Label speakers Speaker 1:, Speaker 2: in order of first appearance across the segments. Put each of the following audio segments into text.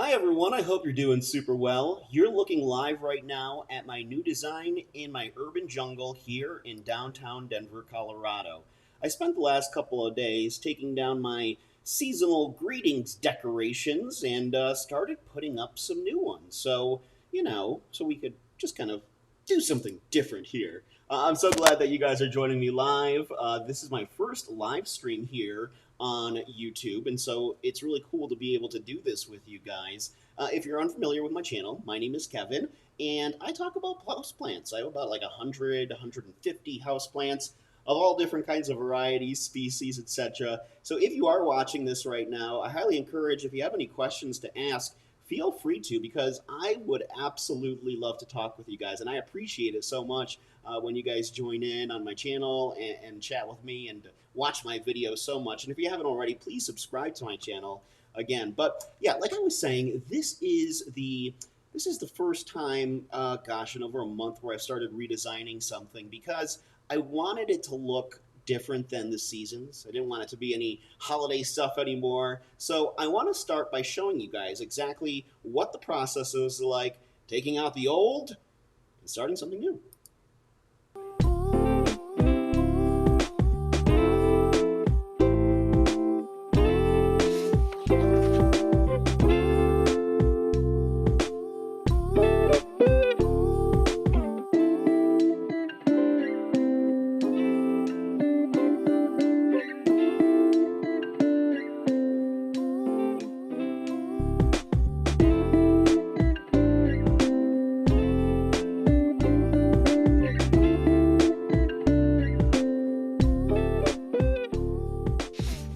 Speaker 1: Hi everyone, I hope you're doing super well. You're looking live right now at my new design in my urban jungle here in downtown Denver, Colorado. I spent the last couple of days taking down my seasonal greetings decorations and started putting up some new ones. So we could just kind of do something different here. I'm so glad that you guys are joining me live. This is my first live stream here on YouTube, and so it's really cool to be able to do this with you guys. If you're unfamiliar with my channel, my name is Kevin, and I talk about houseplants. I have about like 100, 150 houseplants of all different kinds of varieties, species, etc. So if you are watching this right now, I highly encourage, if you have any questions to ask, feel free to, because I would absolutely love to talk with you guys, and I appreciate it so much when you guys join in on my channel and chat with me and watch my videos so much. And if you haven't already, please subscribe to my channel again. But yeah, like I was saying, this is the first time, gosh, in over a month where I've started redesigning something because I wanted it to look different than the seasons. I didn't want it to be any holiday stuff anymore. So I want to start by showing you guys exactly what the process is like, taking out the old and starting something new.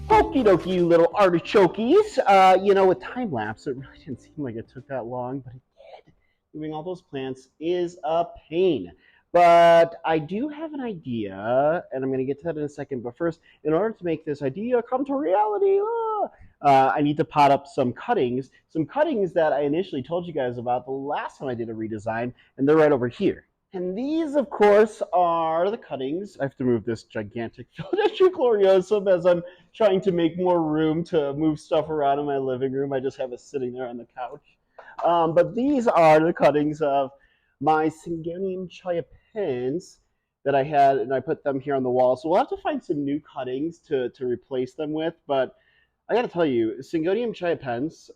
Speaker 2: Okie dokie, you little artichokes. With time lapse, it really didn't seem like it took that long, but it did. Moving all those plants is a pain. But I do have an idea, and I'm going to get to that in a second. But first, in order to make this idea come to reality, I need to pot up some cuttings that I initially told you guys about the last time I did a redesign, and they're right over here. And these, of course, are the cuttings. I have to move this gigantic Philadelphia gloriosum as I'm trying to make more room to move stuff around in my living room. I just have it sitting there on the couch. But these are the cuttings of my Syngonium chiapense that I had, and I put them here on the wall. So we'll have to find some new cuttings to replace them with. But I got to tell you, Syngonium chiapense,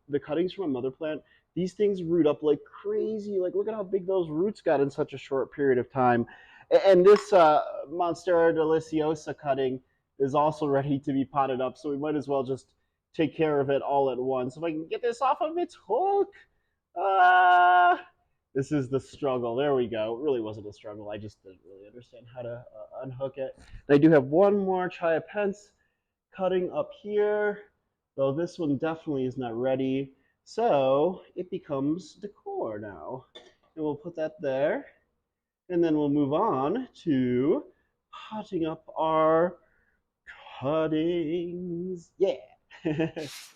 Speaker 2: the cuttings from a mother plant, these things root up like crazy. Like, look at how big those roots got in such a short period of time. And this Monstera deliciosa cutting is also ready to be potted up, so we might as well just take care of it all at once. If I can get this off of its hook. Uh, this is the struggle. There we go. It really wasn't a struggle. I just didn't really understand how to unhook it. And I do have one more chiapense cutting up here, though this one definitely is not ready. So it becomes decor now. And we'll put that there. And then we'll move on to potting up our cuttings. Yeah.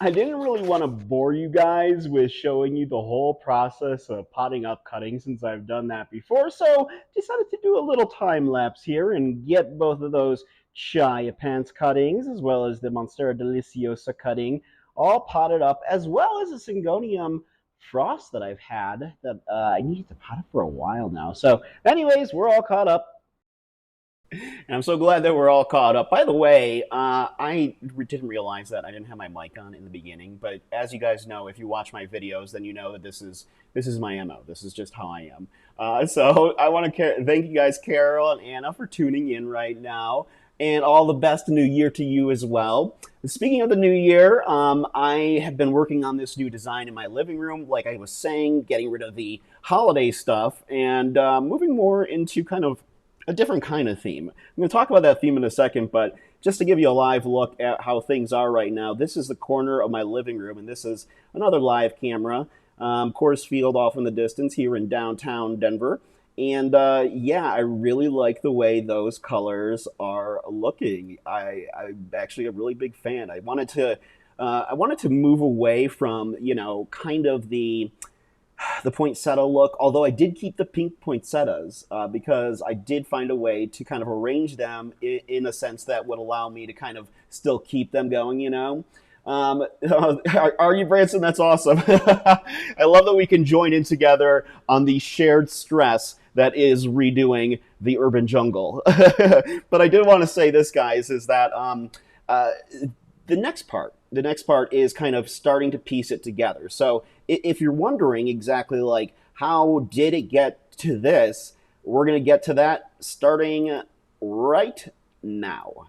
Speaker 2: I didn't really want to bore you guys with showing you the whole process of potting up cuttings since I've done that before, so decided to do a little time lapse here and get both of those chiapense cuttings as well as the Monstera deliciosa cutting all potted up, as well as a Syngonium frost that I've had that I needed to pot up for a while now. So anyways, we're all caught up.
Speaker 1: And I'm so glad that we're all caught up. By the way, I didn't realize that I didn't have my mic on in the beginning, but as you guys know, if you watch my videos, then you know that this is my MO. This is just how I am. So I want to thank you guys, Carol and Anna, for tuning in right now, and all the best new year to you as well. Speaking of the new year, I have been working on this new design in my living room, like I was saying, getting rid of the holiday stuff and moving more into kind of a different kind of theme. I'm going to talk about that theme in a second, but just to give you a live look at how things are right now, this is the corner of my living room, and this is another live camera. Coors Field off in the distance here in downtown Denver. And yeah, I really like the way those colors are looking. I'm actually a really big fan. I wanted to move away from, kind of the poinsettia look, although I did keep the pink poinsettias because I did find a way to kind of arrange them in a sense that would allow me to kind of still keep them going.
Speaker 2: Are you, Branson? That's awesome. I love that we can join in together on the shared stress that is redoing the urban jungle. But I did want to say this, guys, is that uh, the next part is kind of starting to piece it together. So if you're wondering exactly like how did it get to this, we're going to get to that starting right now.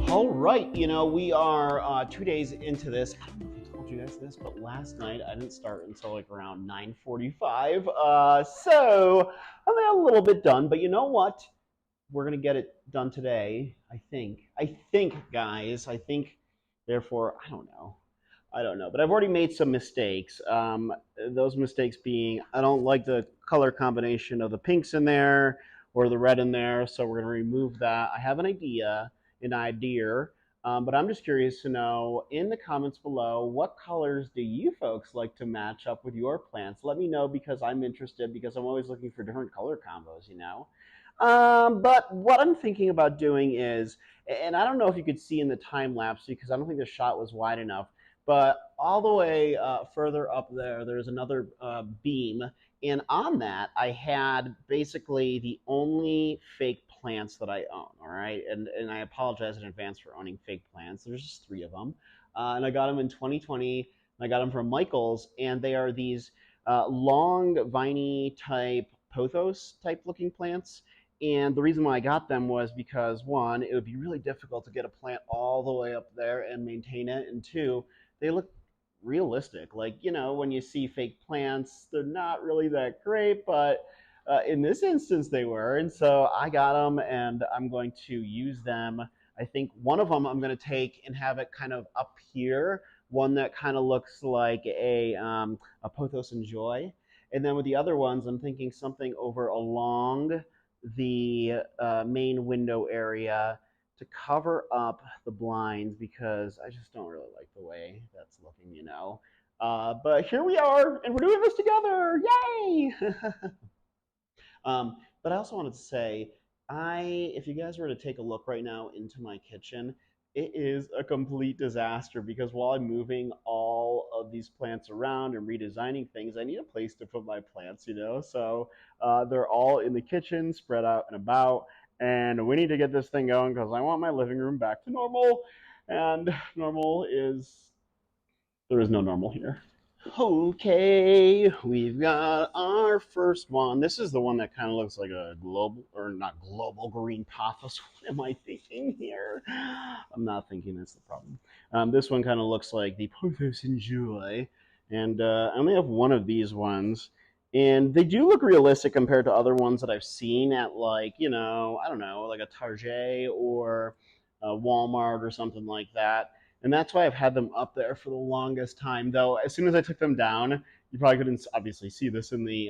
Speaker 2: All right, we are 2 days into this. I don't know if I told you guys this, but last night I didn't start until like around 9:45. So I'm a little bit done, but you know what? We're gonna get it done today. I think. Guys. I think. Therefore, I don't know. But I've already made some mistakes. Those mistakes being, I don't like the color combination of the pinks in there or the red in there, so we're gonna remove that. I have an idea. But I'm just curious to know in the comments below, what colors do you folks like to match up with your plants? Let me know because I'm interested because I'm always looking for different color combos. But what I'm thinking about doing is, and I don't know if you could see in the time lapse because I don't think the shot was wide enough, but all the way further up there, there's another beam. And on that, I had basically the only fake plants that I own. All right. And I apologize in advance for owning fake plants. There's just three of them. And I got them in 2020. I got them from Michael's. And they are these long, viney type, pothos type looking plants. And the reason why I got them was because one, it would be really difficult to get a plant all the way up there and maintain it. And two, they look realistic. Like, when you see fake plants, they're not really that great, but in this instance, they were. And so I got them and I'm going to use them. I think one of them I'm going to take and have it kind of up here, one that kind of looks like a Pothos and Joy. And then with the other ones, I'm thinking something over along the main window area to cover up the blinds because I just don't really like the way that's looking. But here we are, and we're doing this together! Yay! But I also wanted to say, if you guys were to take a look right now into my kitchen, it is a complete disaster because while I'm moving all of these plants around and redesigning things, I need a place to put my plants. So they're all in the kitchen, spread out and about, and we need to get this thing going because I want my living room back to normal, and there is no normal here. Okay, we've got our first one. This is the one that kind of looks like a global, or not global, green pothos. What am I thinking here? I'm not thinking that's the problem. This one kind of looks like the Pothos and Joy. And I only have one of these ones. And they do look realistic compared to other ones that I've seen at like, I don't know, like a Target or a Walmart or something like that. And that's why I've had them up there for the longest time. Though as soon as I took them down, you probably couldn't obviously see this in the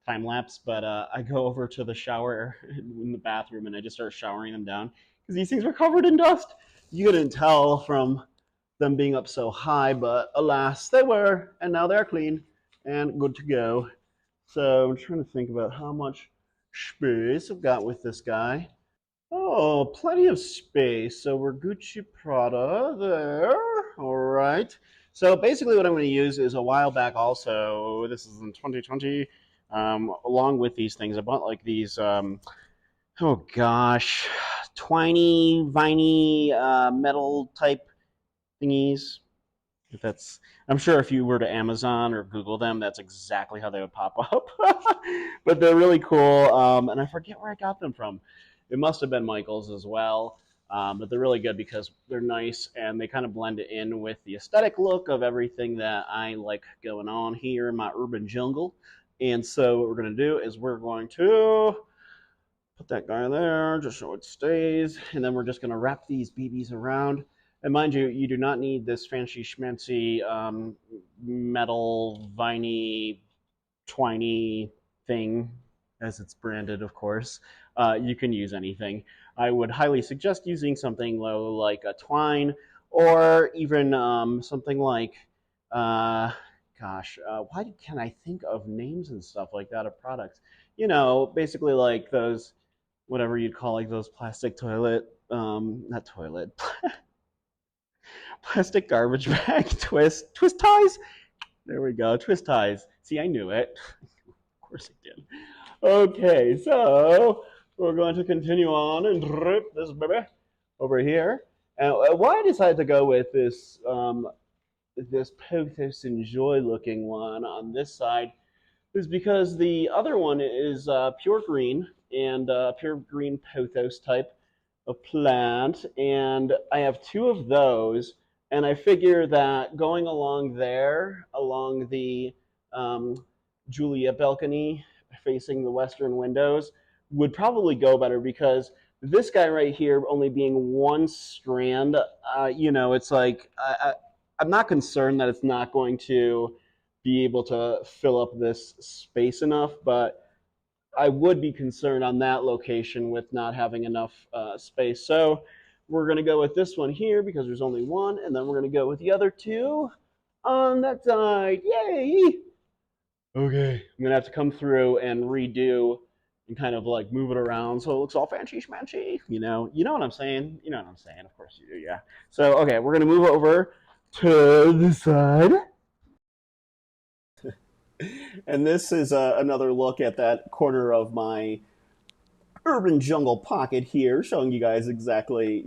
Speaker 2: time lapse, but I go over to the shower in the bathroom and I just start showering them down because these things were covered in dust. You couldn't tell from them being up so high, but alas, they were, and now they're clean and good to go. So I'm trying to think about how much space I've got with this guy. Oh, plenty of space. So we're Gucci Prada there. All right. So basically what I'm going to use is a while back also, this is in 2020, along with these things, I bought like these, oh gosh, twiny, viney, metal type thingies. If that's, I'm sure if you were to Amazon or Google them, that's exactly how they would pop up. But they're really cool, and I forget where I got them from. It must have been Michael's as well, but they're really good because they're nice and they kind of blend it in with the aesthetic look of everything that I like going on here in my urban jungle. And so what we're going to do is we're going to Put that guy there just so it stays. And then we're just going to wrap these BBs around. And mind you, you do not need this fancy schmancy metal, viney, twiny thing, as it's branded, of course. You can use anything. I would highly suggest using something low like a twine, or even something like, why can I think of names and stuff like that of products? Basically like those, whatever you'd call like those plastic toilet, not toilet, plastic garbage bag twist ties. There we go, twist ties. See, I knew it. Of course I did. Okay, so we're going to continue on and drip this baby over here. And why I decided to go with this Pothos and Joy looking one on this side is because the other one is pure green and pure green pothos type of plant, and I have two of those, and I figure that going along there, along the Juliet balcony facing the western windows, would probably go better because this guy right here only being one strand, it's like I'm not concerned that it's not going to be able to fill up this space enough, but I would be concerned on that location with not having enough space. So we're going to go with this one here because there's only one, and then we're going to go with the other two on that side. Yay! Okay, I'm going to have to come through and redo and kind of like move it around so it looks all fancy schmancy. You know what I'm saying? You know what I'm saying. Of course you do, yeah. So, okay, we're going to move over to the side.
Speaker 1: And this is another look at that corner of my urban jungle pocket here, showing you guys exactly,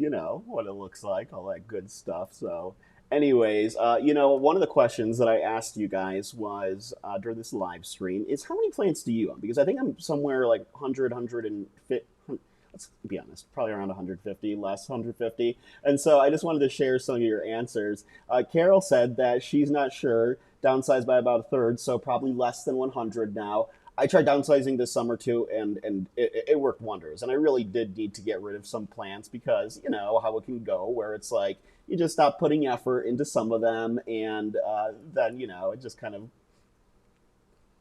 Speaker 1: what it looks like, all that good stuff. So, anyways, one of the questions that I asked you guys was during this live stream is how many plants do you own? Because I think I'm somewhere like 100, 150, let's be honest, probably around 150, less 150. And so I just wanted to share some of your answers. Carol said that she's not sure, downsized by about a third, so probably less than 100 now. I tried downsizing this summer too, and it worked wonders. And I really did need to get rid of some plants because you know how it can go, where it's like you just stop putting effort into some of them, and then it just kind of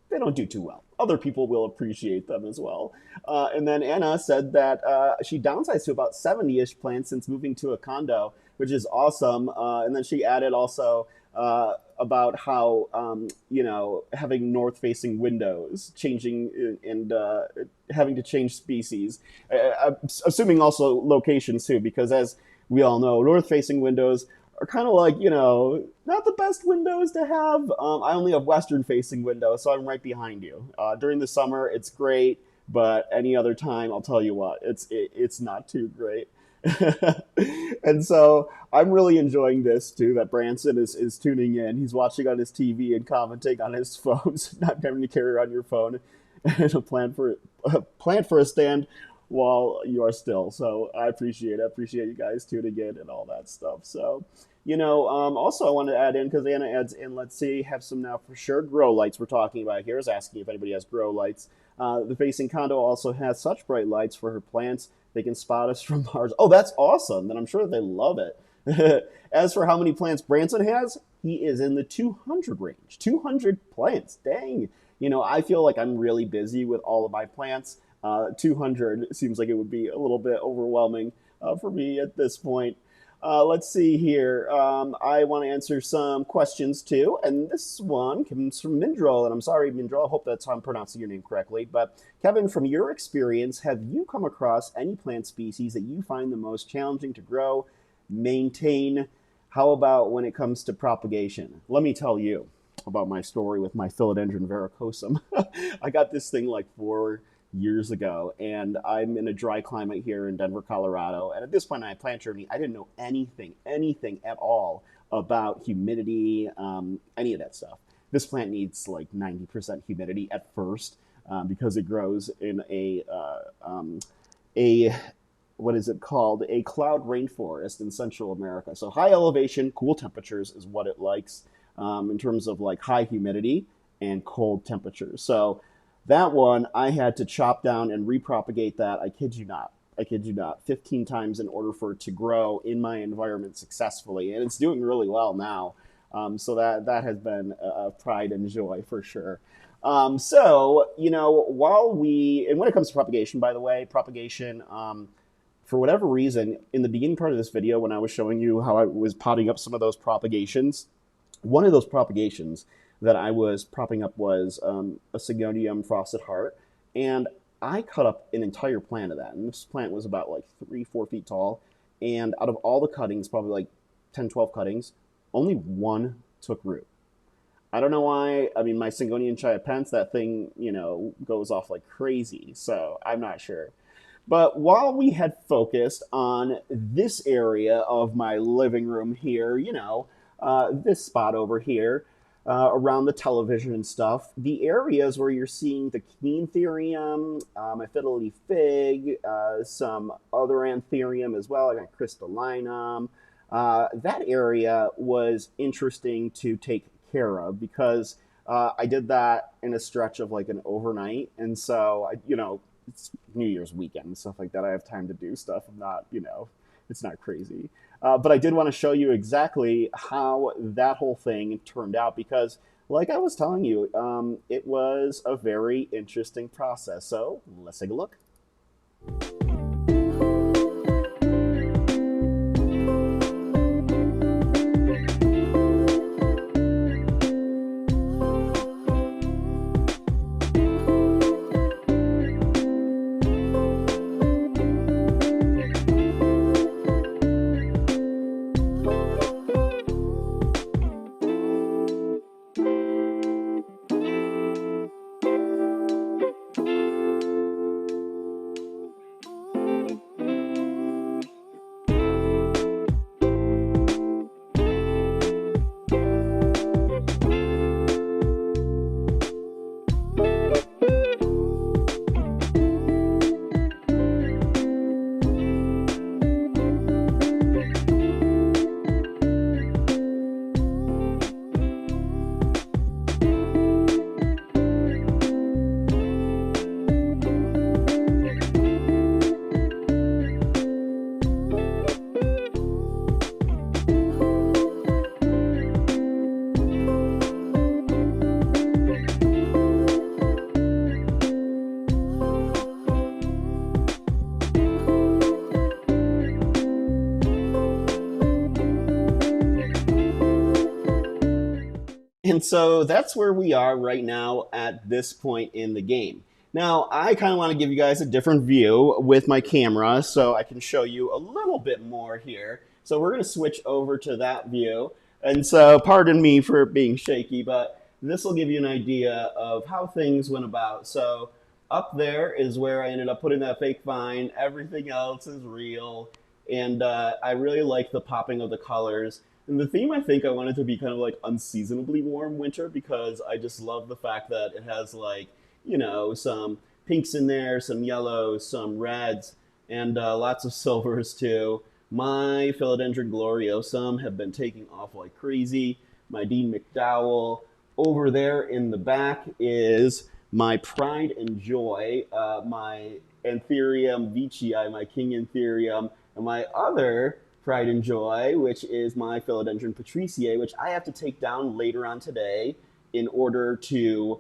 Speaker 1: they don't do too well. Other people will appreciate them as well. And then Anna said that she downsized to about 70-ish plants since moving to a condo, which is awesome. And then she added also about how, having north-facing windows, changing and having to change species. Assuming also locations too, because as we all know, north-facing windows are kind of like, not the best windows to have. I only have western facing windows, so I'm right behind you. During the summer, it's great, but any other time, I'll tell you what, it's not too great. And so I'm really enjoying this too. That Branson is tuning in. He's watching on his TV and commenting on his phone, so not having to carry around your phone and a plan for a stand while you are still. So I appreciate you guys tuning in and all that stuff. So also I wanted to add in because Anna adds in. Let's see, have some now for sure. Grow lights we're talking about here is asking if anybody has grow lights. The facing condo also has such bright lights for her plants they can spot us from Mars. Oh, that's awesome! Then I'm sure they love it. As for how many plants Branson has, he is in the 200 range. 200 plants. Dang. I feel like I'm really busy with all of my plants. 200 seems like it would be a little bit overwhelming for me at this point. Let's see here. I want to answer some questions too. And this one comes from Mindrel. And I'm sorry, Mindrel, I hope that's how I'm pronouncing your name correctly. But Kevin, from your experience, have you come across any plant species that you find the most challenging to grow, maintain? How about when it comes to propagation? Let me tell you about my story with my philodendron verrucosum. I got this thing like 4 years ago, and I'm in a dry climate here in Denver, Colorado. And at this point in my plant journey, I didn't know anything at all about humidity, any of that stuff. This plant needs like 90% humidity at first because it grows in a what is it called? A cloud rainforest in Central America. So high elevation, cool temperatures is what it likes in terms of like high humidity and cold temperatures. So
Speaker 2: That one I had to chop down and repropagate that. I kid you not. I kid you not, 15 times in order for it to grow in my environment successfully, and it's doing really well now. So that has been a pride and joy for sure. So while we and when it comes to propagation, by the way, propagation. For whatever reason, in the beginning part of this video, when I was showing you how I was potting up some of those propagations, one of those propagations that I was propping up was a Sigonium frosted heart, and I cut up an entire plant of that. And this plant was about like 3, 4 feet tall, and out of all the cuttings, probably like 10, 12 cuttings, only one took root. I don't know why. I mean, my Syngonian chiapense, that thing, goes off like crazy. So I'm not sure. But while we had focused on this area of my living room here, this spot over here, around the television and stuff, the areas where you're seeing the Kentherium, my fiddly fig, some other Anthurium as well, I got crystallinum. That area was interesting to take care of because I did that in a stretch of like an overnight, and so it's New Year's weekend and stuff like that. I have time to do stuff. I'm not, it's not crazy. But I did want to show you exactly how that whole thing turned out because, like I was telling you, it was a very interesting process. So let's take a look. And so that's where we are right now at this point in the game. Now, I kind of want to give you guys a different view with my camera so I can show you a little bit more here. So we're going to switch over to that view. And so pardon me for being shaky, but this will give you an idea of how things went about. So up there is where I ended up putting that fake vine. Everything else is real. And I really like the popping of the colors. And the theme, I think I wanted to be kind of like unseasonably warm winter because I just love the fact that it has like, some pinks in there, some yellows, some reds, and lots of silvers too. My Philodendron gloriosum have been taking off like crazy. My Dean McDowell. Over there in the back is my pride and joy, my Anthurium veitchii, my King Anthurium, and my other pride and joy, which is my Philodendron patriciae, which I have to take down later on today in order to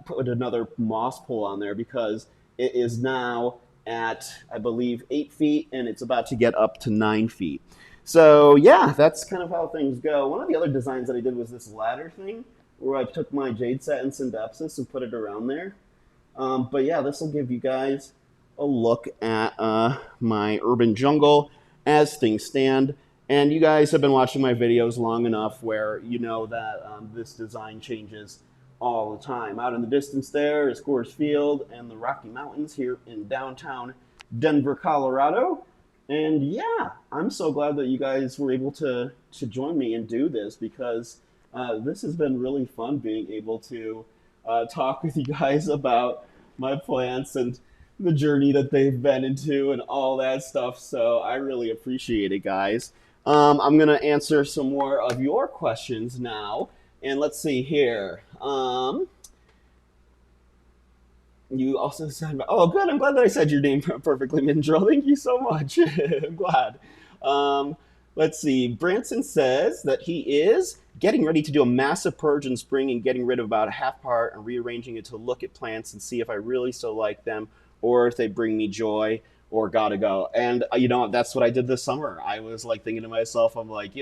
Speaker 2: put another moss pole on there because it is now at, I believe, 8 feet, and it's about to get up to 9 feet. So yeah, that's kind of how things go. One of the other designs that I did was this ladder thing, where I took my Jade Satin Syndapsis and put it around there. But yeah, this will give you guys a look at my urban jungle as things stand. And you guys have been watching my videos long enough where you know that this design changes all the time. Out in the distance there is Coors Field and the Rocky Mountains here in downtown Denver, Colorado. And yeah, I'm so glad that you guys were able to join me and do this because this has been really fun being able to talk with you guys about my plants and the journey that they've been into and all that stuff. So I really appreciate it, guys. I'm going to answer some more of your questions now. And let's see here.
Speaker 1: You also said, oh, good. I'm glad that I said your name perfectly, Mindrel. Thank you so much. I'm glad. Um, let's see. Branson says that he is getting ready to do a massive purge in spring and getting rid of about a half part and rearranging it to look at plants and see if I really still like them or if they bring me joy or gotta go. And, that's what I did this summer. I was like thinking to myself, I'm like,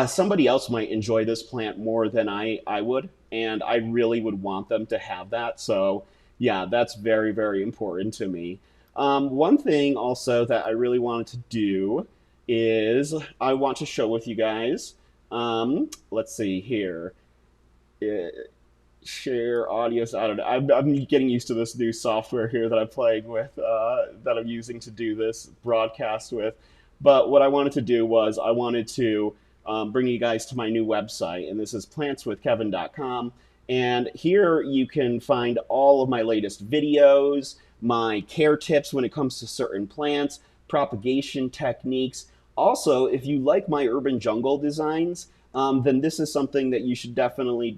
Speaker 1: somebody else might enjoy this plant more than I would, and I really would want them to have that. So, yeah, that's very, very important to me. One thing also that I really wanted to do is I want to show with you guys. Let's see here. Uh, Share audios. I don't know. I'm getting used to this new software here that I'm playing with, that I'm using to do this broadcast with. But what I wanted to do was I wanted to bring you guys to my new website, and this is plantswithkevin.com. And here you can find all of my latest videos, my care tips when it comes to certain plants, propagation techniques. Also, if you like my urban jungle designs, then this is something that you should definitely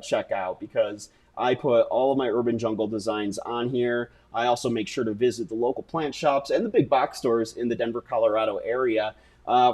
Speaker 1: check out because I put all of my urban jungle designs on here. I also make sure to visit the local plant shops and the big box stores in the Denver, Colorado area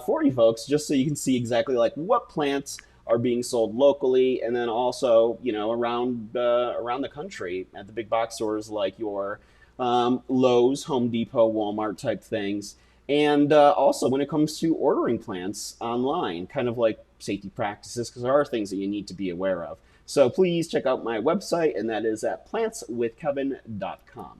Speaker 1: for you folks, just so you can see exactly like what plants are being sold locally, and then also around the country at the big box stores like your Lowe's, Home Depot, Walmart type things. And also, when it comes to ordering plants online, kind of like safety practices, because there are things that you need to be aware of. So please check out my website, and that is at plantswithkevin.com.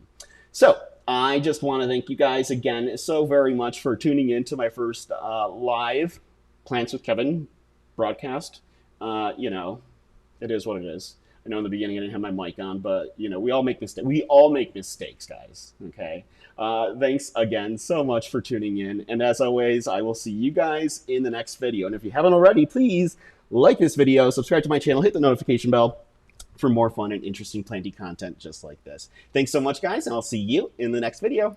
Speaker 1: So I just want to thank you guys again so very much for tuning in to my first live Plants with Kevin broadcast. It is what it is. I know in the beginning I didn't have my mic on, but we all make mistakes. We all make mistakes, guys. Okay. Thanks again so much for tuning in, and as always, I will see you guys in the next video. And if you haven't already, please like this video, subscribe to my channel, hit the notification bell for more fun and interesting planty content just like this. Thanks so much, guys, and I'll see you in the next video.